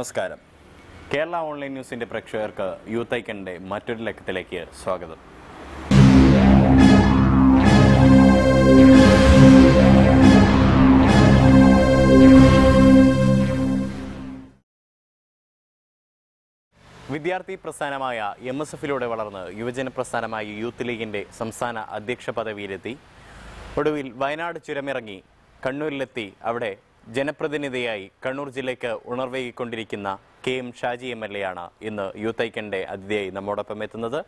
നമസ്കാരം. കേരള ഓൺലൈൻ ന്യൂസിൻ്റെ പ്രേക്ഷകർക്ക് യൂത്ത് ഐക്കണിൻ്റെ മറ്റൊരു ലക്കത്തിലേക്ക് സ്വാഗതം. വിദ്യാർത്ഥി പ്രസ്ഥാനമായ MSFിലൂടെ വളർന്ന് യുവജന പ്രസ്ഥാനമായ യൂത്ത് ലീഗിൻ്റെ സംസ്ഥാന അധ്യക്ഷ പദവിയിലെത്തി. ഒടുവിൽ വയനാട് ചുരമിറങ്ങി കണ്ണൂരിലെത്തി അവിടെ ജനപ്രതിനിധിയായി കണ്ണൂർ ജില്ലയ്ക്ക് ഉണർവേകിക്കൊണ്ടിരിക്കുന്ന KM ഷാജി MLA ആണ് ഇന്ന് യൂത്ത് ഐക്കണിൻ്റെ അതിഥിയായി നമ്മോടൊപ്പം എത്തുന്നത്.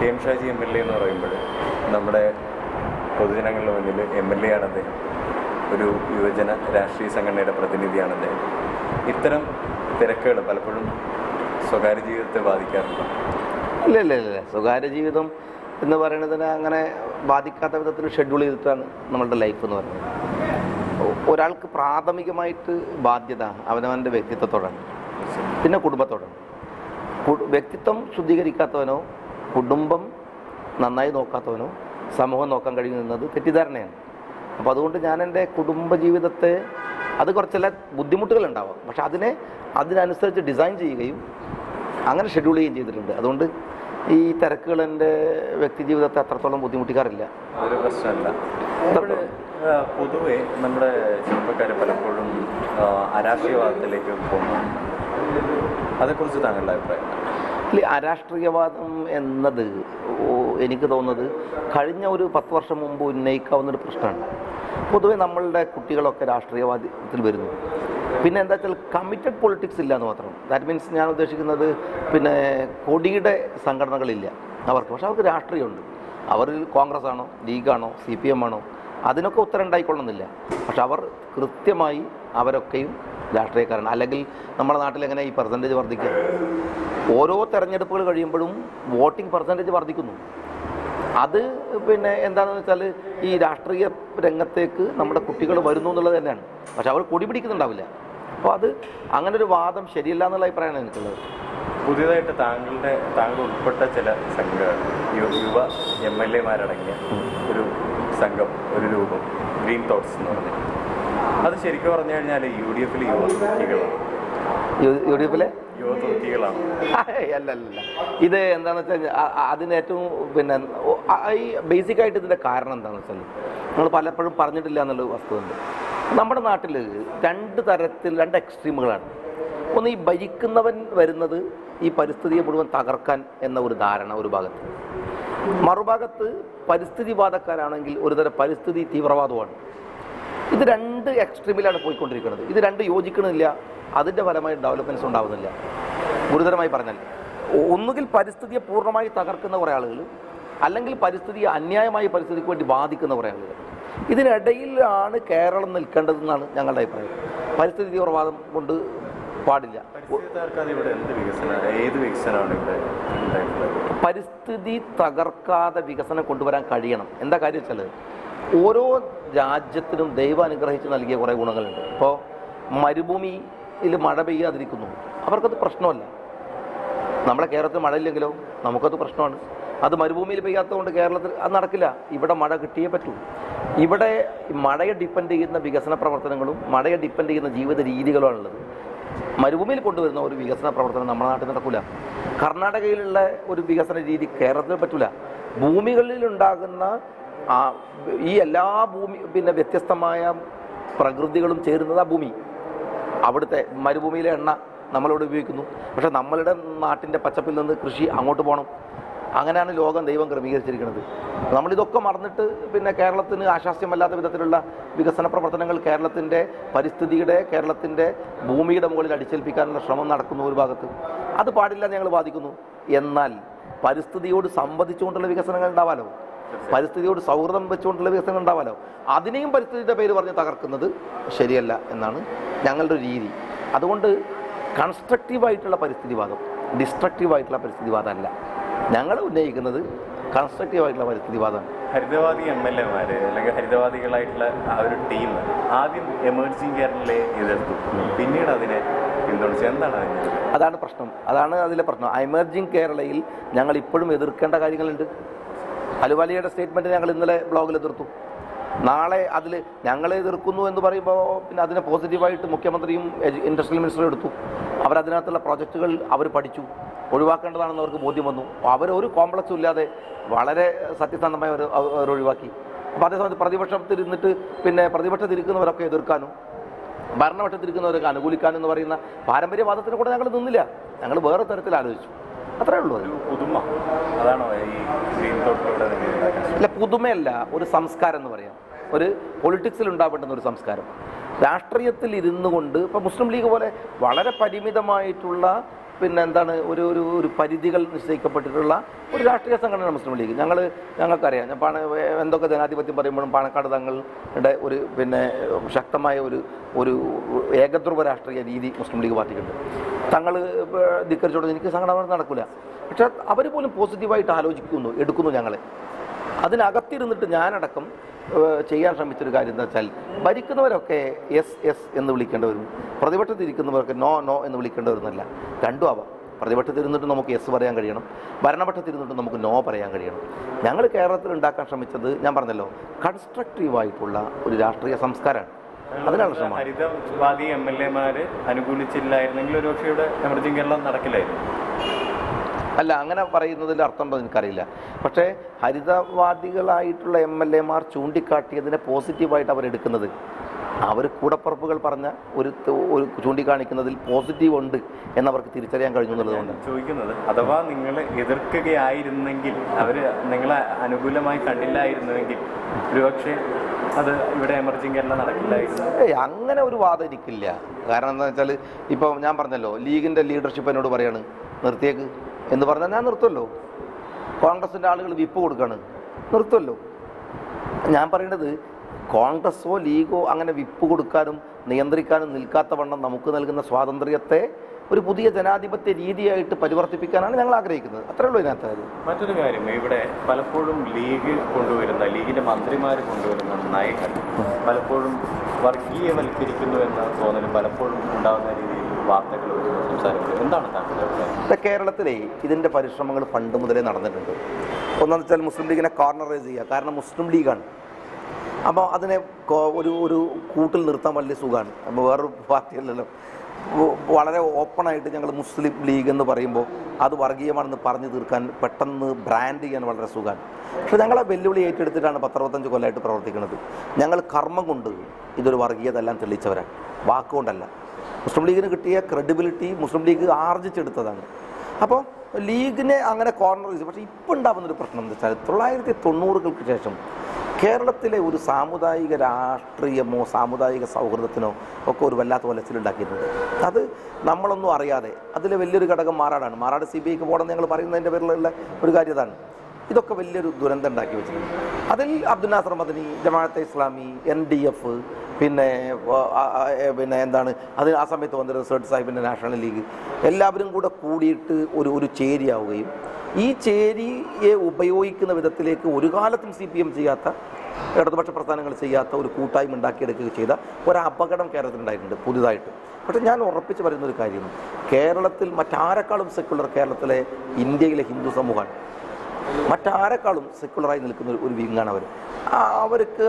KM ഷാജി MLA എന്ന് പറയുമ്പോൾ നമ്മുടെ പൊതുജനങ്ങളുടെ മുന്നിൽ MLA ആണ് അദ്ദേഹം. ഒരു യുവജന രാഷ്ട്രീയ സംഘടനയുടെ പ്രതിനിധിയാണ് അദ്ദേഹം. ഇത്തരം തിരക്കുകൾ പലപ്പോഴും സ്വകാര്യ ജീവിതത്തെ ബാധിക്കാറുണ്ട്. ഇല്ല സ്വകാര്യ ജീവിതം എന്ന് പറയുന്നതിന് അങ്ങനെ ബാധിക്കാത്ത വിധത്തിൽ ഷെഡ്യൂൾ ചെയ്തിട്ടാണ് നമ്മളുടെ ലൈഫ് എന്ന് പറയുന്നത്. ഒരാൾക്ക് പ്രാഥമികമായിട്ട് ബാധ്യത അവനവൻ്റെ വ്യക്തിത്വത്തോടാണ്, പിന്നെ കുടുംബത്തോടാണ്. വ്യക്തിത്വം ശുദ്ധീകരിക്കാത്തവനോ കുടുംബം നന്നായി നോക്കാത്തവനോ സമൂഹം നോക്കാൻ കഴിയുന്നത് തെറ്റിദ്ധാരണയാണ്. അപ്പോൾ അതുകൊണ്ട് ഞാൻ എൻ്റെ കുടുംബജീവിതത്തെ അത് കുറച്ചെല്ലാം ബുദ്ധിമുട്ടുകളുണ്ടാവാം, പക്ഷെ അതിനനുസരിച്ച് ഡിസൈൻ ചെയ്യുകയും അങ്ങനെ ഷെഡ്യൂൾ ചെയ്യുകയും ചെയ്തിട്ടുണ്ട്. അതുകൊണ്ട് ഈ തിരക്കുകൾ എൻ്റെ വ്യക്തി ജീവിതത്തെ അത്രത്തോളം ബുദ്ധിമുട്ടിക്കാറില്ല. അതൊരു പ്രശ്നമല്ല. പൊതുവെ നമ്മുടെ ചെറുപ്പക്കാർ പലപ്പോഴും അരാഷ്ട്രീയവാദത്തിലേക്ക് പോകുന്നു. അതേക്കുറിച്ച് താങ്കളുടെ അഭിപ്രായം? അരാഷ്ട്രീയവാദം എന്നത് എനിക്ക് തോന്നുന്നത് കഴിഞ്ഞ ഒരു 10 വർഷം മുമ്പ് ഉന്നയിക്കാവുന്നൊരു പ്രശ്നമാണ്. പൊതുവെ നമ്മളുടെ കുട്ടികളൊക്കെ രാഷ്ട്രീയവാദത്തിൽ വരുന്നു. പിന്നെ എന്താ വെച്ചാൽ കമ്മിറ്റഡ് പൊളിറ്റിക്സ് ഇല്ല എന്ന് മാത്രം. ദാറ്റ് മീൻസ് ഞാൻ ഉദ്ദേശിക്കുന്നത് പിന്നെ കൊടിയുടെ സംഘടനകളില്ല അവർക്ക്, പക്ഷെ അവർക്ക് രാഷ്ട്രീയമുണ്ട്. അവർ കോൺഗ്രസ് ആണോ ലീഗാണോ CPM ആണോ അതിനൊക്കെ ഉത്തരം ഉണ്ടായിക്കൊള്ളുന്നില്ല. പക്ഷെ അവർ കൃത്യമായി അവരൊക്കെയും രാഷ്ട്രീയക്കാരാണ്. അല്ലെങ്കിൽ നമ്മുടെ നാട്ടിൽ എങ്ങനെ ഈ പെർസെൻറ്റേജ് വർദ്ധിക്കുക? ഓരോ തെരഞ്ഞെടുപ്പുകൾ കഴിയുമ്പോഴും വോട്ടിംഗ് പെർസെൻറ്റേജ് വർദ്ധിക്കുന്നു. അത് പിന്നെ എന്താണെന്ന് വെച്ചാൽ ഈ രാഷ്ട്രീയ രംഗത്തേക്ക് നമ്മുടെ കുട്ടികൾ വരുന്നു എന്നുള്ളത് തന്നെയാണ്. പക്ഷെ അവർ കൊടി പിടിക്കുന്നുണ്ടാവില്ല. അപ്പോൾ അങ്ങനൊരു വാദം ശരിയല്ല എന്നുള്ള അഭിപ്രായമാണ് എനിക്കുള്ളത്. പുതിയതായിട്ട് താങ്കൾ ഉൾപ്പെട്ട ചില സംഘങ്ങൾ യുവ MLA-മാരടങ്ങിയ ഒരു സംഘം, ഒരു രൂപം ഗ്രീൻ തോട്ട്സ് എന്ന് പറഞ്ഞു. അത് ശരിക്കും പറഞ്ഞു കഴിഞ്ഞാൽ UDFിലെ യുവ തുർക്കികളാണ്. അല്ല ഇത് എന്താണെന്ന് വെച്ചാൽ അതിന് ഏറ്റവും പിന്നെ ഈ ബേസിക്കായിട്ട് ഇതിൻ്റെ കാരണം എന്താണെന്ന് വെച്ചാൽ നമ്മൾ പലപ്പോഴും പറഞ്ഞിട്ടില്ല എന്നുള്ള വസ്തുതയുണ്ട്. നമ്മുടെ നാട്ടിൽ രണ്ട് എക്സ്ട്രീമുകളാണ്. ഒന്ന്, ഈ ഭരിക്കുന്നവൻ വരുന്നത് ഈ പരിസ്ഥിതിയെ മുഴുവൻ തകർക്കാൻ എന്ന ഒരു ധാരണ ഒരു ഭാഗത്ത്, മറുഭാഗത്ത് പരിസ്ഥിതിവാദക്കാരാണെങ്കിൽ ഒരുതരം പരിസ്ഥിതി തീവ്രവാദമാണ്. ഇത് രണ്ട് എക്സ്ട്രീമിലാണ് പോയിക്കൊണ്ടിരിക്കുന്നത്. ഇത് രണ്ട് യോജിക്കണില്ല. അതിൻ്റെ ഫലമായി ഡെവലപ്മെൻറ്റ്സ് ഉണ്ടാവുന്നില്ല. ഗുരുതരമായി പറഞ്ഞാൽ ഒന്നുകിൽ പരിസ്ഥിതിയെ പൂർണ്ണമായി തകർക്കുന്ന കുറേ ആളുകൾ, അല്ലെങ്കിൽ പരിസ്ഥിതിയെ അന്യായമായി പരിസ്ഥിതിക്ക് വേണ്ടി ബാധിക്കുന്ന കുറേ ആളുകൾ. ഇതിനിടയിലാണ് കേരളം നിൽക്കേണ്ടതെന്നാണ് ഞങ്ങളുടെ അഭിപ്രായം. പരിസ്ഥിതി തീവ്രവാദം കൊണ്ട് പാടില്ല. പരിസ്ഥിതി തകർക്കാതെ വികസനം കൊണ്ടുവരാൻ കഴിയണം. എന്താ കാര്യം വെച്ചാൽ ഓരോ രാജ്യത്തിനും ദൈവം അനുഗ്രഹിച്ച് നൽകിയ കുറേ ഗുണങ്ങളുണ്ട്. ഇപ്പോൾ മരുഭൂമിയിൽ മഴ പെയ്യാതിരിക്കുന്നു, അവർക്കത് പ്രശ്നമല്ല. നമ്മളെ കേരളത്തിൽ മഴയില്ലെങ്കിലോ നമുക്കത് പ്രശ്നമാണ്. അത് മരുഭൂമിയിൽ പെയ്യാത്തതുകൊണ്ട് കേരളത്തിൽ അത് നടക്കില്ല. ഇവിടെ മഴ കിട്ടിയേ പറ്റൂ. ഇവിടെ മഴയെ ഡിപ്പെൻഡ് ചെയ്യുന്ന വികസന പ്രവർത്തനങ്ങളും മഴയെ ഡിപ്പെൻഡ് ചെയ്യുന്ന ജീവിത രീതികളുമാണുള്ളത്. മരുഭൂമിയിൽ കൊണ്ടുവരുന്ന ഒരു വികസന പ്രവർത്തനം നമ്മുടെ നാട്ടിൽ നടക്കില്ല. കർണാടകയിലുള്ള ഒരു വികസന രീതി കേരളത്തിൽ പറ്റില്ല. ഭൂമികളിലുണ്ടാകുന്ന ഈ എല്ലാ പിന്നെ വ്യത്യസ്തമായ പ്രകൃതികളും ചേരുന്നത് ആ ഭൂമി. അവിടുത്തെ മരുഭൂമിയിലെ എണ്ണ നമ്മളിവിടെ ഉപയോഗിക്കുന്നു, പക്ഷേ നമ്മളുടെ നാട്ടിൻ്റെ പച്ചപ്പിൽ നിന്ന് കൃഷി അങ്ങോട്ട് പോകണം. അങ്ങനെയാണ് ലോകം ദൈവം ക്രമീകരിച്ചിരിക്കുന്നത്. നമ്മളിതൊക്കെ മറന്നിട്ട് പിന്നെ കേരളത്തിന് ആശാസ്യമല്ലാത്ത വിധത്തിലുള്ള വികസന പ്രവർത്തനങ്ങൾ കേരളത്തിൻ്റെ പരിസ്ഥിതിയുടെ, കേരളത്തിൻ്റെ ഭൂമിയുടെ മുകളിൽ അടിച്ചേൽപ്പിക്കാനുള്ള ശ്രമം നടക്കുന്ന ഒരു ഭാഗത്ത്. അത് പാടില്ല ഞങ്ങൾ വാദിക്കുന്നു. എന്നാൽ പരിസ്ഥിതിയോട് സംവദിച്ചുകൊണ്ടുള്ള വികസനങ്ങൾ ഉണ്ടാവാലോ, പരിസ്ഥിതിയോട് സൗഹൃദം വെച്ചുകൊണ്ടുള്ള വികസനം ഉണ്ടാവാലോ. അതിനെയും പരിസ്ഥിതിയുടെ പേര് പറഞ്ഞ് തകർക്കുന്നത് ശരിയല്ല എന്നാണ് ഞങ്ങളുടെ ഒരു രീതി. അതുകൊണ്ട് കൺസ്ട്രക്റ്റീവായിട്ടുള്ള പരിസ്ഥിതിവാദം, ഡിസ്ട്രക്റ്റീവായിട്ടുള്ള പരിസ്ഥിതിവാദമല്ല ഞങ്ങൾ ഉന്നയിക്കുന്നത്. കൺസ്ട്രക്റ്റീവായിട്ടുള്ള പരിസ്ഥിതിവാദമാണ്. ഹരിതവാദി MLA-മാർ അല്ലെങ്കിൽ ഹരിതവാദികളായിട്ടുള്ള ആ ഒരു ടീം ആദ്യം എമേർജിംഗ് കേരളയെ എതിർത്തു, പിന്നീട് അതിനെ പിന്തുണച്ചു. എന്താണ് അതാണ് പ്രശ്നം, അതാണ് അതിലെ പ്രശ്നം. എമർജിങ് കേരളയിൽ ഞങ്ങൾ ഇപ്പോഴും എതിർക്കേണ്ട കാര്യങ്ങളുണ്ട്. അലുവാലിയയുടെ സ്റ്റേറ്റ്മെൻറ്റ് ഞങ്ങൾ ഇന്നലെ ബ്ലോഗിൽ എതിർത്തു. നാളെ അതിൽ ഞങ്ങൾ എതിർക്കുന്നു എന്ന് പറയുമ്പോൾ പിന്നെ അതിനെ പോസിറ്റീവായിട്ട് മുഖ്യമന്ത്രിയും ഇൻഡസ്ട്രിയൽ മിനിസ്റ്ററും എടുത്തു. അവരതിനകത്തുള്ള പ്രോജക്റ്റുകൾ അവർ പഠിച്ചു, ഒഴിവാക്കേണ്ടതാണെന്ന് അവർക്ക് ബോധ്യം വന്നു. അവരൊരു കോംപ്ലക്സും ഇല്ലാതെ വളരെ സത്യസന്ധമായി അവർ ഒഴിവാക്കി. അപ്പോൾ അതേസമയത്ത് പ്രതിപക്ഷത്തിരുന്നിട്ട് പിന്നെ പ്രതിപക്ഷത്തിരിക്കുന്നവരൊക്കെ എതിർക്കാനും ഭരണപക്ഷത്തിരിക്കുന്നവരൊക്കെ അനുകൂലിക്കാനും എന്ന് പറയുന്ന പാരമ്പര്യവാദത്തിന് കൂടെ ഞങ്ങൾ നിന്നില്ല. ഞങ്ങൾ വേറെ തരത്തിൽ ആലോചിച്ചു, അത്രേ ഉള്ളൂ. പുതുമ അതാണോ ഈ ഗ്രീൻ തോട്ടിലൂടെ? ഇല്ല, പുതുമയല്ല, ഒരു സംസ്കാരം എന്ന് പറയാം. ഒരു പൊളിറ്റിക്സിൽ ഉണ്ടാവേണ്ടുന്ന ഒരു സംസ്കാരം. രാഷ്ട്രീയത്തിൽ ഇരുന്നു കൊണ്ട് ഇപ്പോൾ മുസ്ലിം ലീഗ് പോലെ വളരെ പരിമിതമായിട്ടുള്ള പിന്നെ എന്താണ് ഒരു ഒരു ഒരു പരിധികൾ നിശ്ചയിക്കപ്പെട്ടിട്ടുള്ള ഒരു രാഷ്ട്രീയ സംഘടനയാണ് മുസ്ലിം ലീഗ്. ഞങ്ങൾക്കറിയാം. എന്തൊക്കെ ജനാധിപത്യം പറയുമ്പോഴും പാണക്കാട് തങ്ങളുടെ ഒരു പിന്നെ ശക്തമായ ഒരു ഏകധ്രുവ രാഷ്ട്രീയ രീതി മുസ്ലിം ലീഗ് പാർട്ടിക്കുണ്ട്. തങ്ങൾ ധിക്കരിച്ചോണ്ട് എനിക്ക് സംഘടന നടക്കില്ല. പക്ഷെ അവർ പോലും പോസിറ്റീവായിട്ട് എടുക്കുന്നു ഞങ്ങളെ. അതിനകത്തിരുന്നിട്ട് ഞാനടക്കം ചെയ്യാൻ ശ്രമിച്ചൊരു കാര്യം എന്താ വെച്ചാൽ, ഭരിക്കുന്നവരൊക്കെ എസ് എസ് എന്ന് വിളിക്കേണ്ടവരും പ്രതിപക്ഷത്തിരിക്കുന്നവരൊക്കെ നോ നോ എന്ന് വിളിക്കേണ്ടവരെന്നല്ല. രണ്ടും ആവാം. പ്രതിപക്ഷത്തിരുന്നിട്ട് നമുക്ക് എസ് പറയാൻ കഴിയണം, ഭരണപക്ഷത്തിരുന്നിട്ട് നമുക്ക് നോ പറയാൻ കഴിയണം. ഞങ്ങൾ കേരളത്തിൽ ഉണ്ടാക്കാൻ ശ്രമിച്ചത് ഞാൻ പറഞ്ഞല്ലോ, കൺസ്ട്രക്റ്റീവായിട്ടുള്ള ഒരു രാഷ്ട്രീയ സംസ്കാരമാണ്. അതിനാണ് ശ്രമം. ഹരിതവാദി MLA അനുകൂലിച്ചില്ലായിരുന്നെങ്കിൽ ഒരുപക്ഷെ ഇവിടെ എമർജിങ് കേരളം നടക്കില്ലായിരുന്നു. അല്ല, അങ്ങനെ പറയുന്നതിൻ്റെ അർത്ഥം ഉണ്ടോ എനിക്കറിയില്ല. പക്ഷേ ഹരിതവാദികളായിട്ടുള്ള MLA ചൂണ്ടിക്കാട്ടിയതിനെ പോസിറ്റീവായിട്ട് അവരെടുക്കുന്നത്, അവർ കൂടപ്പുറപ്പുകൾ പറഞ്ഞ ഒരു ചൂണ്ടിക്കാണിക്കുന്നതിൽ പോസിറ്റീവ് ഉണ്ട് എന്നവർക്ക് തിരിച്ചറിയാൻ കഴിഞ്ഞു എന്നുള്ളതുകൊണ്ട് ചോദിക്കുന്നത്. അഥവാ നിങ്ങൾ എതിർക്കുകയായിരുന്നെങ്കിൽ, അവർ നിങ്ങളെ അനുകൂലമായി കണ്ടില്ലായിരുന്നുവെങ്കിൽ ഒരുപക്ഷെ അത് ഇവിടെ എമർജിങ് കേരളം നടക്കില്ലായിരുന്നു. അങ്ങനെ ഒരു വാദം എനിക്കില്ല. കാരണം എന്താ വെച്ചാൽ, ഇപ്പോൾ ഞാൻ പറഞ്ഞല്ലോ, ലീഗിൻ്റെ ലീഡർഷിപ്പ് എന്നോട് പറയാണ് നിർത്തിയേക്ക് എന്ന് പറഞ്ഞാൽ ഞാൻ നിർത്തുമല്ലോ. കോൺഗ്രസിൻ്റെ ആളുകൾ വിപ്പ് കൊടുക്കുകയാണ്, നിർത്തുമല്ലോ. ഞാൻ പറയുന്നത് കോൺഗ്രസ്സോ ലീഗോ അങ്ങനെ വിപ്പ് കൊടുക്കാനും നിയന്ത്രിക്കാനും നിൽക്കാത്ത വണ്ണം നമുക്ക് നൽകുന്ന സ്വാതന്ത്ര്യത്തെ ഒരു പുതിയ ജനാധിപത്യ രീതിയായിട്ട് പരിവർത്തിപ്പിക്കാനാണ് ഞങ്ങൾ ആഗ്രഹിക്കുന്നത്. അത്രേ ഉള്ളൂ ഇതിനകത്ത് കാര്യം. മറ്റൊരു കാര്യം, ഇവിടെ പലപ്പോഴും ലീഗിന്റെ മന്ത്രിമാർ കൊണ്ടുവരുന്ന നയങ്ങൾ പലപ്പോഴും വർഗീയവൽക്കരിക്കുന്നു എന്ന തോന്നൽ പലപ്പോഴും ഉണ്ടാകുന്ന രീതിയിൽ വാർത്തകൾ സംസാരിക്കുന്നത്. എന്താണ് താങ്കളുടെ അഭിപ്രായം? കേരളത്തിലെ ഇതിൻ്റെ പരിശ്രമങ്ങൾ പണ്ട് മുതലേ നടന്നിട്ടുണ്ട്. ഒന്നെന്ന് വെച്ചാൽ മുസ്ലിം ലീഗിനെ കോർണറൈസ് ചെയ്യുക. കാരണം മുസ്ലിം ലീഗാണ്. അപ്പോൾ അതിനെ ഒരു കൂട്ടിൽ നിർത്താൻ വലിയ സുഖമാണ്. അപ്പോൾ വേറൊരു പാർട്ടിയല്ലല്ലോ. വളരെ ഓപ്പണായിട്ട് ഞങ്ങൾ മുസ്ലിം ലീഗ് എന്ന് പറയുമ്പോൾ അത് വർഗീയമാണെന്ന് പറഞ്ഞു തീർക്കാൻ, പെട്ടെന്ന് ബ്രാൻഡ് ചെയ്യാൻ വളരെ സുഖമാണ്. പക്ഷെ ഞങ്ങളെ വെല്ലുവിളി ഏറ്റെടുത്തിട്ടാണ് 10-25 കൊല്ലമായിട്ട് പ്രവർത്തിക്കുന്നത്. ഞങ്ങൾ കർമ്മം കൊണ്ട് ഇതൊരു വർഗീയതെല്ലാം തെളിയിച്ചവരാണ്, വാക്കുകൊണ്ടല്ല. മുസ്ലിം ലീഗിന് കിട്ടിയ ക്രെഡിബിലിറ്റി മുസ്ലിം ലീഗ് ആർജിച്ചെടുത്തതാണ്. അപ്പോൾ ലീഗിനെ അങ്ങനെ കോർണറൈസ്. പക്ഷേ ഇപ്പോൾ ഉണ്ടാകുന്നൊരു പ്രശ്നം എന്ന് വെച്ചാൽ, 1990-കൾക്ക് ശേഷം കേരളത്തിലെ ഒരു സാമുദായിക രാഷ്ട്രീയമോ സാമുദായിക സൗഹൃദത്തിനോ ഒക്കെ ഒരു വല്ലാത്ത വലച്ചിലുണ്ടാക്കിയിട്ടുണ്ട്. അത് നമ്മളൊന്നും അറിയാതെ. അതിലെ വലിയൊരു ഘടകം മാറാടാണ്. മാറാട് CBIക്ക് പോകണമെന്ന് ഞങ്ങൾ പറയുന്നതിൻ്റെ പേരിലുള്ള ഒരു കാര്യം ഇതാണ്. ഇതൊക്കെ വലിയൊരു ദുരന്തം ഉണ്ടാക്കി വെച്ചിട്ടുണ്ട്. അതിൽ അബ്ദുൽ നാസർ മദനി, ജമാഅത്തെ ഇസ്ലാമി, NDF, പിന്നെ എന്താണ് അത് ആ സമയത്ത് വന്ന റിസർച്ച് സാഹിബിൻ്റെ നാഷണൽ ലീഗ്, എല്ലാവരും കൂടെ കൂടിയിട്ട് ഒരു ചേരിയാവുകയും ഈ ചേരിയെ ഉപയോഗിക്കുന്ന വിധത്തിലേക്ക് ഒരു കാലത്തും CPM ചെയ്യാത്ത, ഇടതുപക്ഷ പ്രസ്ഥാനങ്ങൾ ചെയ്യാത്ത ഒരു കൂട്ടായ്മ ഉണ്ടാക്കിയെടുക്കുകയും ചെയ്ത ഒരു അപകടം കേരളത്തിലുണ്ടായിട്ടുണ്ട് പുതുതായിട്ട്. പക്ഷേ ഞാൻ ഉറപ്പിച്ച് പറയുന്നൊരു കാര്യം, കേരളത്തിൽ മറ്റാരെക്കാളും സെക്കുലർ കേരളത്തിലെ ഇന്ത്യയിലെ ഹിന്ദു സമൂഹമാണ്. മറ്റാരെക്കാളും സെക്കുലറായി നിൽക്കുന്ന ഒരു വിങ്ങാണ് അവർ.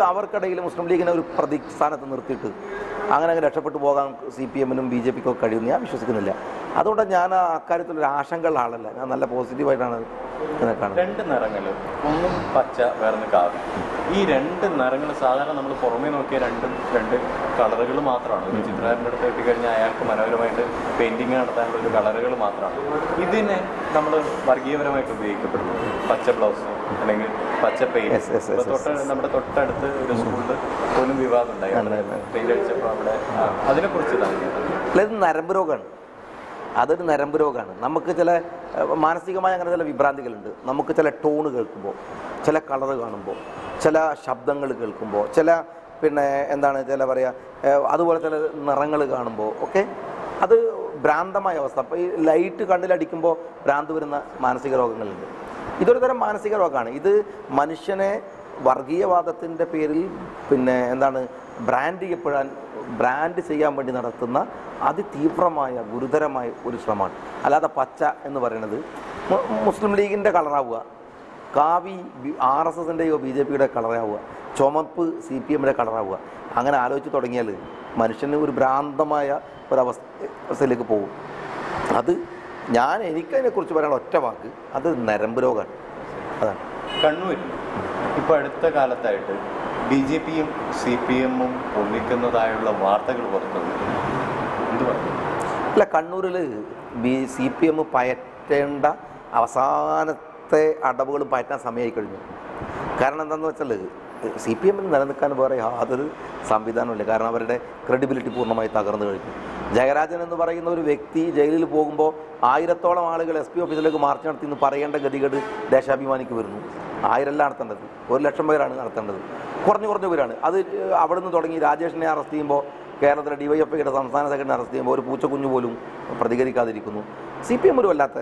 അവർക്കിടയിൽ മുസ്ലിം ലീഗിനെ ഒരു പ്രതിസ്ഥാനത്ത് നിർത്തിയിട്ട് അങ്ങനെ രക്ഷപ്പെട്ടു പോകാൻ CPM-നും BJP-ക്കും കഴിയുമെന്ന് ഞാൻ വിശ്വസിക്കുന്നില്ല. അതുകൊണ്ട് ഞാൻ അക്കാര്യത്തിലൊരു ആശങ്കയുള്ള ആളല്ല. ഞാൻ നല്ല പോസിറ്റീവായിട്ടാണ് ഇതിനെ കാണുന്നത്. രണ്ട് നിറങ്ങൾ, ഒന്നും പച്ച, വേറൊന്ന് കാവി. ഈ രണ്ട് നിറങ്ങൾ സാധാരണ നമ്മൾ പുറമേ നോക്കിയ രണ്ട് കളറുകൾ മാത്രമാണ്. ഒരു ചിത്രകാരൻ്റെ അടുത്ത് എത്തിക്കഴിഞ്ഞാൽ അയാൾക്ക് മനോഹരമായിട്ട് പെയിൻറ്റിങ് നടത്താനുള്ള ഒരു കളറുകൾ മാത്രമാണ്. ഇതിനെ നമ്മൾ വർഗീയപരമായിട്ട് ഉപയോഗിക്കപ്പെടുന്നു. പച്ച ബ്ലൗസ് അല്ലെങ്കിൽ പച്ച പെയിന്റ്. നമ്മുടെ തൊട്ടടുത്ത് ഒരു സ്കൂളിൽ പോലും വിവാദം ഉണ്ടായി, പെയിന്റ് അടിച്ചപ്പോൾ അവിടെ. അതിനെക്കുറിച്ച് ഇത് നരമ്പ് രോഗമാണ്. അതൊരു നരമ്പ് രോഗമാണ്. നമുക്ക് ചില മാനസികമായ അങ്ങനെ ചില വിഭ്രാന്തികളുണ്ട്. നമുക്ക് ചില ടോണ് കേൾക്കുമ്പോൾ, ചില കളറ് കാണുമ്പോൾ, ചില ശബ്ദങ്ങൾ കേൾക്കുമ്പോൾ, ചില ചില അതുപോലെ ചില നിറങ്ങൾ കാണുമ്പോൾ ഒക്കെ അത് ഭ്രാന്തമായ അവസ്ഥ. അപ്പോൾ ഈ ലൈറ്റ് കണ്ണിലടിക്കുമ്പോൾ ഭ്രാന്ത് വരുന്ന മാനസിക രോഗങ്ങളുണ്ട്. ഇതൊരു തരം മാനസിക രോഗമാണ്. ഇത് മനുഷ്യനെ വർഗീയവാദത്തിൻ്റെ പേരിൽ ബ്രാൻഡ് ചെയ്യാൻ വേണ്ടി നടത്തുന്ന അതിതീവ്രമായ ഗുരുതരമായ ഒരു ശ്രമമാണ്. അല്ലാതെ പച്ച എന്ന് പറയുന്നത് മുസ്ലിം ലീഗിൻ്റെ കളറാവുക, കാവി RSSൻ്റെയോ BJPയുടെ കളറാവുക, ചുമപ്പ് CPMൻ്റെ കളറാവുക, അങ്ങനെ ആലോചിച്ച് തുടങ്ങിയാൽ മനുഷ്യന് ഒരു ഭ്രാന്തമായ ഒരവസ്ഥയിലേക്ക് പോകും. അത് എനിക്കതിനെക്കുറിച്ച് പറയാനുള്ള ഒറ്റ വാക്ക്, അത് നരമ്പ് രോഗമാണ്. അതാണ്. കണ്ണൂരിൽ ഇപ്പോൾ അടുത്ത കാലത്തായിട്ട് BJPയും CPMഉം ഒന്നിക്കുന്നതായുള്ള വാർത്തകൾ പുറത്തു വന്നിട്ടുണ്ട്. എന്ത് പറഞ്ഞു? അല്ല, കണ്ണൂരിൽ CPM പയറ്റേണ്ട അവസാനത്തെ അടവുകൾ പയറ്റാൻ സമയമായി കഴിഞ്ഞു. കാരണം എന്താണെന്ന് വെച്ചാൽ CPMന് നിലനിൽക്കാൻ വേറെ യാതൊരു സംവിധാനമില്ല. കാരണം അവരുടെ ക്രെഡിബിലിറ്റി പൂർണ്ണമായി തകർന്നു കഴിഞ്ഞു. ജയരാജൻ എന്ന് പറയുന്ന ഒരു വ്യക്തി ജയിലിൽ പോകുമ്പോൾ 1000-ഓളം ആളുകൾ SP ഓഫീസിലേക്ക് മാർച്ച് നടത്തി എന്ന് പറയേണ്ട ഗതികേട് ദേശാഭിമാനിക്ക് വരുന്നു. 1000 അല്ല നടത്തേണ്ടത്, 1,00,000 പേരാണ് നടത്തേണ്ടത്. കുറഞ്ഞ പേരാണ്. അത് അവിടെ നിന്ന് തുടങ്ങി രാജേഷിനെ അറസ്റ്റ് ചെയ്യുമ്പോൾ, കേരളത്തിലെ DYFIയുടെ സംസ്ഥാന സെക്രട്ടറിനെ അറസ്റ്റ് ചെയ്യുമ്പോൾ ഒരു പൂച്ചക്കുഞ്ഞു പോലും പ്രതികരിക്കാതിരിക്കുന്നു. CPM ഒരു വല്ലാത്ത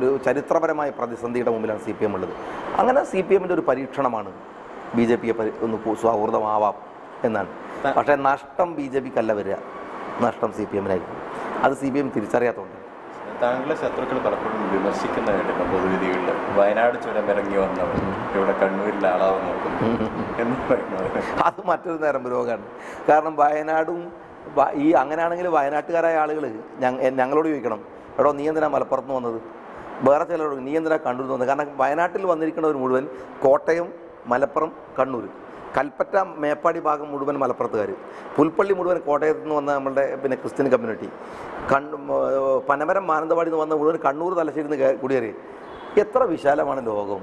ഒരു ചരിത്രപരമായ പ്രതിസന്ധിയുടെ മുമ്പിലാണ് CPM ഉള്ളത്. അങ്ങനെ CPMൻ്റെ ഒരു പരീക്ഷണമാണ് BJPയെ ഒന്ന് സൗഹൃദമാവാം എന്നാണ്. പക്ഷേ നഷ്ടം BJPക്കല്ല വരിക, നഷ്ടം CPMനായിരിക്കും. അത് CPM തിരിച്ചറിയാത്തതുകൊണ്ട്. താങ്കളെ ശത്രുക്കൾ പലപ്പോഴും വിമർശിക്കുന്നതായിട്ട് പൊതുവിധികളിൽ വയനാട് ചുരം ഇറങ്ങി വന്നവർ ഇവിടെ കണ്ണൂരിലെ ആളാവാൻ നോക്കുന്നു എന്ന് പറയുന്നത് അത് മറ്റൊരു നരമ്പ് രോഗമാണ്. കാരണം വയനാടും അങ്ങനെയാണെങ്കിൽ വയനാട്ടുകാരായ ആളുകൾ ഞങ്ങളോട് ചോദിക്കണം, എടോ നീ എന്തിനാ മലപ്പുറത്ത് നിന്ന് വന്നത്? വേറെ ചിലരോട് നീ എന്തിനാ കണ്ണൂരിൽ വന്നത്? കാരണം വയനാട്ടിൽ വന്നിരിക്കുന്നവർ മുഴുവൻ കോട്ടയം, മലപ്പുറം, കണ്ണൂർ, കൽപ്പറ്റ, മേപ്പാടി ഭാഗം മുഴുവൻ മലപ്പുറത്തുകാർ, പുൽപ്പള്ളി മുഴുവൻ കോട്ടയത്ത് നിന്ന് വന്ന നമ്മളുടെ ക്രിസ്ത്യൻ കമ്മ്യൂണിറ്റി, പനമരം, മാനന്തവാടി നിന്ന് വന്ന മുഴുവൻ കണ്ണൂർ, തലശ്ശേരി നിന്ന് കുടിയേറി. എത്ര വിശാലമാണ് ലോകം!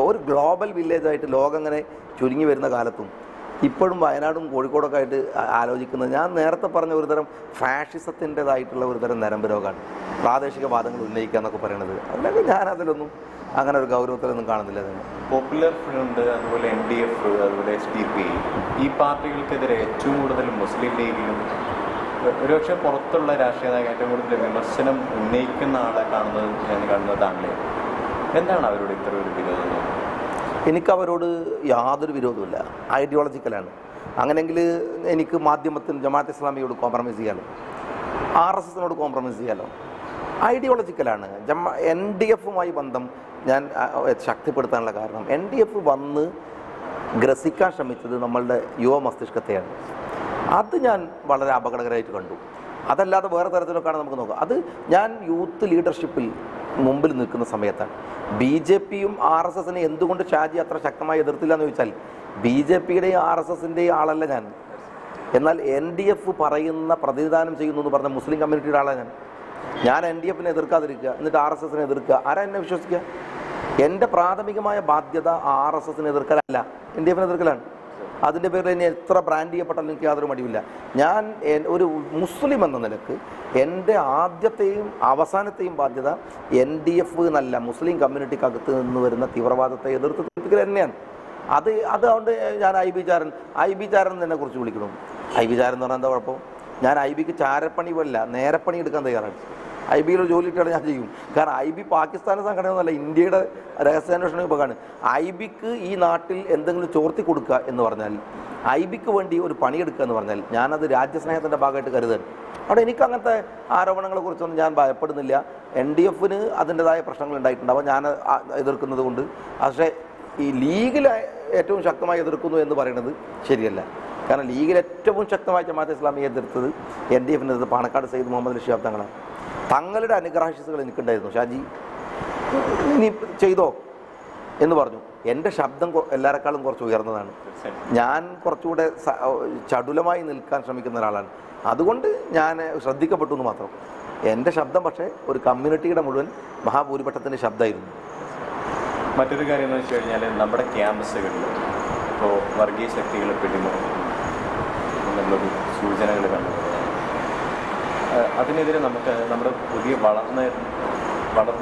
ഒരു ഗ്ലോബൽ വില്ലേജായിട്ട് ലോകം അങ്ങനെ ചുരുങ്ങി വരുന്ന കാലത്തും ഇപ്പോഴും വയനാടും കോഴിക്കോടൊക്കെ ആയിട്ട് ആലോചിക്കുന്നത്, ഞാൻ നേരത്തെ പറഞ്ഞ ഒരുതരം ഫാഷിസത്തിൻ്റെതായിട്ടുള്ള ഒരുതരം നരമ്പ് രോഗമാണ്. പ്രാദേശിക വാദങ്ങൾ ഉന്നയിക്കുക എന്നൊക്കെ പറയണത്. അതിനൊക്കെ ഞാനതിലൊന്നും അങ്ങനെ ഒരു ഗൗരവത്തിലൊന്നും കാണുന്നില്ല. തന്നെ പോപ്പുലർ ഫ്രണ്ട്, അതുപോലെ NDF, അതുപോലെ SDP, ഈ പാർട്ടികൾക്കെതിരെ ഏറ്റവും കൂടുതൽ മുസ്ലിം ലീഗിലും ഒരുപക്ഷെ പുറത്തുള്ള രാഷ്ട്രീയ നായകർ ഏറ്റവും കൂടുതൽ വിമർശനം ഉന്നയിക്കുന്ന ആളെ കാണുന്നത് താങ്കളെ. എന്താണ് അവരോട് ഇത്ര ഒരു വിരോധം? എനിക്കവരോട് യാതൊരു വിരോധമില്ല. ഐഡിയോളജിക്കലാണ്. അങ്ങനെയെങ്കിൽ എനിക്ക് മാധ്യമത്തിന് ജമാഅത്ത് ഇസ്ലാമിയോട് കോംപ്രമൈസ് ചെയ്യാമല്ലോ, RSSനോട് കോംപ്രമൈസ് ചെയ്യാമല്ലോ. ഐഡിയോളജിക്കലാണ്. NDFുമായി ബന്ധം ഞാൻ ശക്തിപ്പെടുത്താനുള്ള കാരണം, NDF വന്ന് ഗ്രസിക്കാൻ ശ്രമിച്ചത് നമ്മളുടെ യുവ മസ്തിഷ്കത്തെയാണ്. അത് ഞാൻ വളരെ അപകടകരമായിട്ട് കണ്ടു. അതല്ലാതെ വേറെ തരത്തിലൊക്കെയാണ് നമുക്ക് നോക്കാം. അത് ഞാൻ യൂത്ത് ലീഡർഷിപ്പിൽ മുമ്പിൽ നിൽക്കുന്ന സമയത്താണ്. BJPയും RSSനെ എന്തുകൊണ്ട് ഷാജി അത്ര ശക്തമായി എതിർത്തില്ല എന്ന് ചോദിച്ചാൽ, BJPയുടെയും RSSൻ്റെയും ആളല്ല ഞാൻ. എന്നാൽ NDF പറയുന്ന പ്രതിനിധാനം ചെയ്യുന്നു എന്ന് പറഞ്ഞ മുസ്ലിം കമ്മ്യൂണിറ്റിയുടെ ആളാണ് ഞാൻ. NDFനെ എതിർക്കാതിരിക്കുക, എന്നിട്ട് RSSനെ എതിർക്കുക, ആരാ എന്നെ വിശ്വസിക്കുക? എൻ്റെ പ്രാഥമികമായ ബാധ്യത RSSനെ എതിർക്കലല്ല, NDFനെ എതിർക്കലാണ്. അതിൻ്റെ പേരിൽ ഇനി എത്ര ബ്രാൻഡ് ചെയ്യപ്പെട്ടാലും എനിക്ക് യാതൊരു മടിയില്ല. ഞാൻ ഒരു മുസ്ലിം എന്ന നിലക്ക് എൻ്റെ ആദ്യത്തെയും അവസാനത്തെയും ബാധ്യത NDF എന്നല്ല, മുസ്ലിം കമ്മ്യൂണിറ്റിക്കകത്ത് നിന്ന് വരുന്ന തീവ്രവാദത്തെ എതിർത്ത് തീർപ്പിക്കൽ തന്നെയാണ്. അതുകൊണ്ട് ഞാൻ IB ചാരൻ എന്നെ കുറിച്ച് വിളിക്കണം. IB ചാരൻ എന്ന് പറഞ്ഞാൽ എന്താ കുഴപ്പം? ഞാൻ IBക്ക് ചാരപ്പണി പോലല്ല, നേരപ്പണി എടുക്കാൻ തയ്യാറാണ്. IBയിൽ ജോലി ഇട്ടാണ് ഞാൻ ചെയ്യും. കാരണം IB പാകിസ്ഥാൻ സംഘടനയൊന്നുമല്ല, ഇന്ത്യയുടെ രഹസ്യാന്വേഷണ വിഭാഗമാണ്. IBക്ക് ഈ നാട്ടിൽ എന്തെങ്കിലും ചോർത്തി കൊടുക്കുക എന്ന് പറഞ്ഞാൽ, IBക്ക് വേണ്ടി ഒരു പണിയെടുക്കുക എന്ന് പറഞ്ഞാൽ, ഞാനത് രാജ്യസ്നേഹത്തിൻ്റെ ഭാഗമായിട്ട് കരുതാണ്. അവിടെ എനിക്ക് അങ്ങനത്തെ ആരോപണങ്ങളെക്കുറിച്ചൊന്നും ഞാൻ ഭയപ്പെടുന്നില്ല. NDFന് അതിൻ്റെതായ പ്രശ്നങ്ങൾ ഉണ്ടായിട്ടുണ്ടാവും, ഞാൻ എതിർക്കുന്നത് കൊണ്ട്. പക്ഷേ ഈ ലീഗിൽ ഏറ്റവും ശക്തമായി എതിർക്കുന്നു എന്ന് പറയുന്നത് ശരിയല്ല. കാരണം ലീഗിൽ ഏറ്റവും ശക്തമായി ജമാഅത്തെ ഇസ്ലാമിയെ എതിർത്തത് NDFനെ എതിർത്ത് പാണക്കാട് സയ്യിദ് മുഹമ്മദ് ശിഹാബ് തങ്ങളാണ്. തങ്ങളുടെ അനുഗ്രാഹീസുകൾ എനിക്കുണ്ടായിരുന്നു. ഷാജി നീ ചെയ്തോ എന്ന് പറഞ്ഞു. എൻ്റെ ശബ്ദം എല്ലാവരെക്കാളും കുറച്ച് ഉയർന്നതാണ്. ഞാൻ കുറച്ചുകൂടെ ചടുലമായി നിൽക്കാൻ ശ്രമിക്കുന്ന ഒരാളാണ്. അതുകൊണ്ട് ഞാൻ ശ്രദ്ധിക്കപ്പെട്ടു എന്ന് മാത്രം. എൻ്റെ ശബ്ദം പക്ഷേ ഒരു കമ്മ്യൂണിറ്റിയുടെ മുഴുവൻ മഹാഭൂരിപക്ഷത്തിൻ്റെ ശബ്ദമായിരുന്നു. മറ്റൊരു കാര്യം എന്ന് വെച്ച് കഴിഞ്ഞാൽ, നമ്മുടെ ക്യാമ്പസുകളിൽ ഇപ്പോൾ വർഗീയ ശക്തികൾ പിടിമുറുക്കും എന്നുള്ളൊരു സൂചനകൾ കണ്ടു. അതിനെതിരെ നമുക്ക് നമ്മുടെ പുതിയ വളർന്നു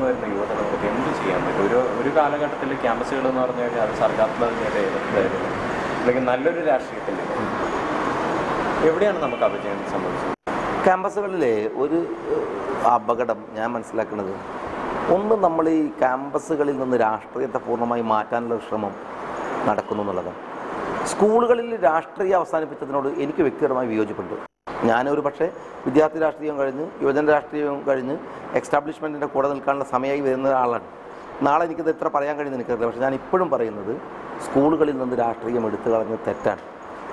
വരുന്ന യുവതലമുറയ്ക്ക് എന്ത് ചെയ്യാൻ പറ്റും? ഒരു കാലഘട്ടത്തിൽ ക്യാമ്പസുകൾ എന്ന് പറഞ്ഞു കഴിഞ്ഞാൽ അത് സർഗാത്മകതയുടെ എതിർത്തായിരുന്നു, അല്ലെങ്കിൽ നല്ലൊരു രാഷ്ട്രീയത്തിൽ എവിടെയാണ് നമുക്ക് അപജയം സംഭവിച്ചത്? ക്യാമ്പസുകളിലെ ഒരു അപകടം ഞാൻ മനസ്സിലാക്കുന്നത്, ഒന്ന് നമ്മൾ ഈ ക്യാമ്പസുകളിൽ നിന്ന് രാഷ്ട്രീയത്തെ പൂർണ്ണമായി മാറ്റാനുള്ള ശ്രമം നടക്കുന്നു എന്നുള്ളതാണ്. സ്കൂളുകളിൽ രാഷ്ട്രീയം അവസാനിപ്പിച്ചതിനോട് എനിക്ക് വ്യക്തിപരമായി വിയോജിപ്പുണ്ട്. ഞാനൊരു പക്ഷേ വിദ്യാർത്ഥി രാഷ്ട്രീയം കഴിഞ്ഞ് യുവജന രാഷ്ട്രീയവും കഴിഞ്ഞ് എക്സ്റ്റാബ്ലിഷ്മെൻറ്റിൻ്റെ കൂടെ നിൽക്കാനുള്ള സമയമായി വരുന്ന ആളാണ്. നാളെ എനിക്കത് എത്ര പറയാൻ കഴിയുന്ന എനിക്കറിയില്ല. പക്ഷേ ഞാൻ ഇപ്പോഴും പറയുന്നത് സ്കൂളുകളിൽ നിന്ന് രാഷ്ട്രീയം എടുത്തു കളഞ്ഞ് തെറ്റാണ്.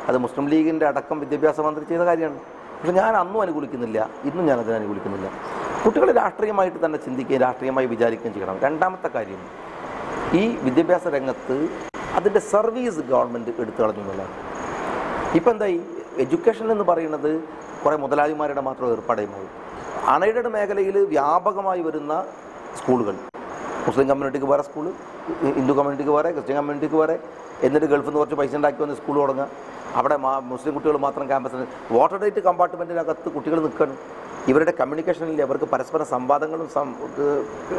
അത് മുസ്ലിം ലീഗിൻ്റെ അടക്കം വിദ്യാഭ്യാസ മന്ത്രി ചെയ്ത കാര്യമാണ്. പക്ഷേ ഞാൻ അന്നും അനുകൂലിക്കുന്നില്ല, ഇന്നും ഞാനതിനെ അനുകൂലിക്കുന്നില്ല. കുട്ടികൾ രാഷ്ട്രീയമായിട്ട് തന്നെ ചിന്തിക്കുകയും രാഷ്ട്രീയമായി വിചാരിക്കുകയും ചെയ്യണം. രണ്ടാമത്തെ കാര്യം, ഈ വിദ്യാഭ്യാസ രംഗത്ത് അതിൻ്റെ സർവീസ് ഗവൺമെൻറ് എടുത്തു കളഞ്ഞു എന്നുള്ളതാണ്. ഇപ്പം എന്തായി, എഡ്യൂക്കേഷൻ എന്ന് പറയുന്നത് കുറേ മുതലാളിമാരുടെ മാത്രം ഏർപ്പാടായി. അൺഎയ്ഡഡ് മേഖലയിൽ വ്യാപകമായി വരുന്ന സ്കൂളുകൾ, മുസ്ലിം കമ്മ്യൂണിറ്റിക്ക് വേറെ സ്കൂള്, ഹിന്ദു കമ്മ്യൂണിറ്റിക്ക് വേറെ, ക്രിസ്ത്യൻ കമ്മ്യൂണിറ്റിക്ക് വേറെ, എന്നിട്ട് ഗൾഫിൽ നിന്ന് കുറച്ച് പൈസ ഉണ്ടാക്കി വന്ന് സ്കൂൾ തുടങ്ങുക. അവിടെ മുസ്ലിം കുട്ടികൾ മാത്രം ക്യാമ്പസിൽ വാട്ടർ ഡേറ്റ് കമ്പാർട്ട്മെൻറ്റിനകത്ത് കുട്ടികൾ നിൽക്കണം. ഇവരുടെ കമ്മ്യൂണിക്കേഷനിൽ അവർക്ക് പരസ്പര സംവാദങ്ങളും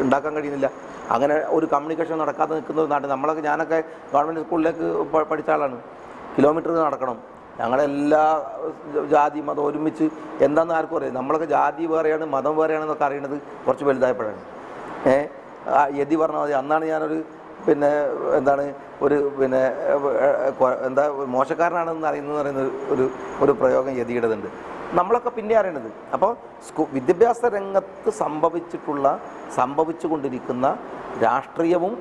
ഉണ്ടാക്കാൻ കഴിയുന്നില്ല. അങ്ങനെ ഒരു കമ്മ്യൂണിക്കേഷൻ നടക്കാതെ നിൽക്കുന്ന ഒരു നാട്ടിൽ ഞാനൊക്കെ ഗവൺമെൻറ് സ്കൂളിലേക്ക് പഠിച്ച ആളാണ്. കിലോമീറ്റർ നടക്കണം. ഞങ്ങളെല്ലാ ജാതി മതം ഒരുമിച്ച് എന്താണെന്ന് ആർക്കും അറിയാം. നമ്മളൊക്കെ ജാതി വേറെയാണ് മതം വേറെയാണെന്നൊക്കെ അറിയുന്നത് കുറച്ച് വലുതായപ്പോഴാണ്. യതി പറഞ്ഞാൽ മതി. അന്നാണ് ഞാനൊരു എന്താ മോശക്കാരനാണെന്ന് അറിയുന്ന ഒരു പ്രയോഗം യതിയുടേതുണ്ട്. നമ്മളൊക്കെ പിന്നെ അറിയണത്. അപ്പോൾ വിദ്യാഭ്യാസ രംഗത്ത് സംഭവിച്ചുകൊണ്ടിരിക്കുന്ന രാഷ്ട്രീയവും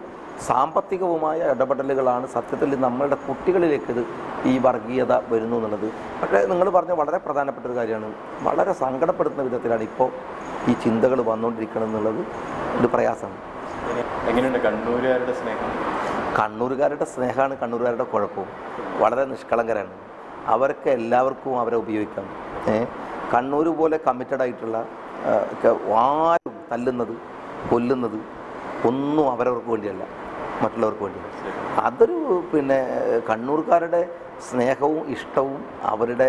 സാമ്പത്തികവുമായ ഇടപെടലുകളാണ് സത്യത്തിൽ നമ്മളുടെ കുട്ടികളിലേക്ക് ഈ വർഗീയത വരുന്നു എന്നുള്ളത്. പക്ഷേ നിങ്ങൾ പറഞ്ഞ വളരെ പ്രധാനപ്പെട്ട ഒരു കാര്യമാണ്. വളരെ സങ്കടപ്പെടുത്തുന്ന വിധത്തിലാണ് ഇപ്പോൾ ഈ ചിന്തകൾ വന്നുകൊണ്ടിരിക്കണം എന്നുള്ളത് ഒരു പ്രയാസമാണ്. എങ്ങനെയുണ്ട് കണ്ണൂരുകാരുടെ സ്നേഹം? കണ്ണൂരുകാരുടെ സ്നേഹമാണ് കണ്ണൂരുകാരുടെ കുഴപ്പവും. വളരെ നിഷ്കളങ്കരാണ്. അവർക്ക് എല്ലാവർക്കും അവരെ ഉപയോഗിക്കാം. കണ്ണൂർ പോലെ കമ്മിറ്റഡ് ആയിട്ടുള്ള ആരും തല്ലുന്നത് കൊല്ലുന്നത് ഒന്നും അവരവർക്ക് വേണ്ടിയല്ല, മറ്റുള്ളവർക്ക് വേണ്ടിയാണ്. അതൊരു കണ്ണൂർക്കാരുടെ സ്നേഹവും ഇഷ്ടവും അവരുടെ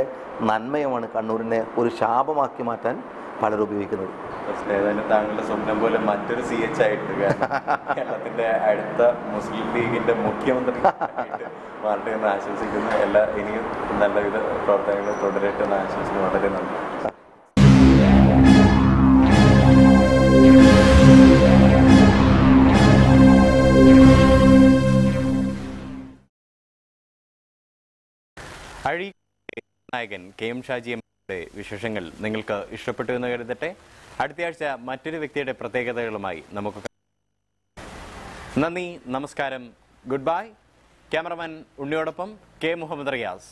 നന്മയുമാണ് കണ്ണൂരിനെ ഒരു ശാപമാക്കി മാറ്റാൻ പലരും ഉപയോഗിക്കുന്നത്. താങ്കളുടെ സ്വപ്നം പോലെ മറ്റൊരു CH ആയിട്ട് കേരളത്തിന്റെ അടുത്ത മുസ്ലിം ലീഗിന്റെ മുഖ്യമന്ത്രി മാറട്ടെ എന്ന് ആശംസിക്കുന്നു. ഇനിയും നല്ലവിധ പ്രവർത്തനങ്ങൾ തുടരട്ടെ എന്ന് ആശംസിക്കുന്നു. വളരെ നന്ദി. അഴി നായകൻ KM ഷാജി എംയുടെ വിശേഷങ്ങൾ നിങ്ങൾക്ക് ഇഷ്ടപ്പെട്ടു എന്ന് കരുതട്ടെ. അടുത്തയാഴ്ച മറ്റൊരു വ്യക്തിയുടെ പ്രത്യേകതകളുമായി നമുക്ക് നന്ദി, നമസ്കാരം, ഗുഡ് ബൈ. ക്യാമറമാൻ ഉണ്ണിയോടൊപ്പം K. മുഹമ്മദ് റിയാസ്.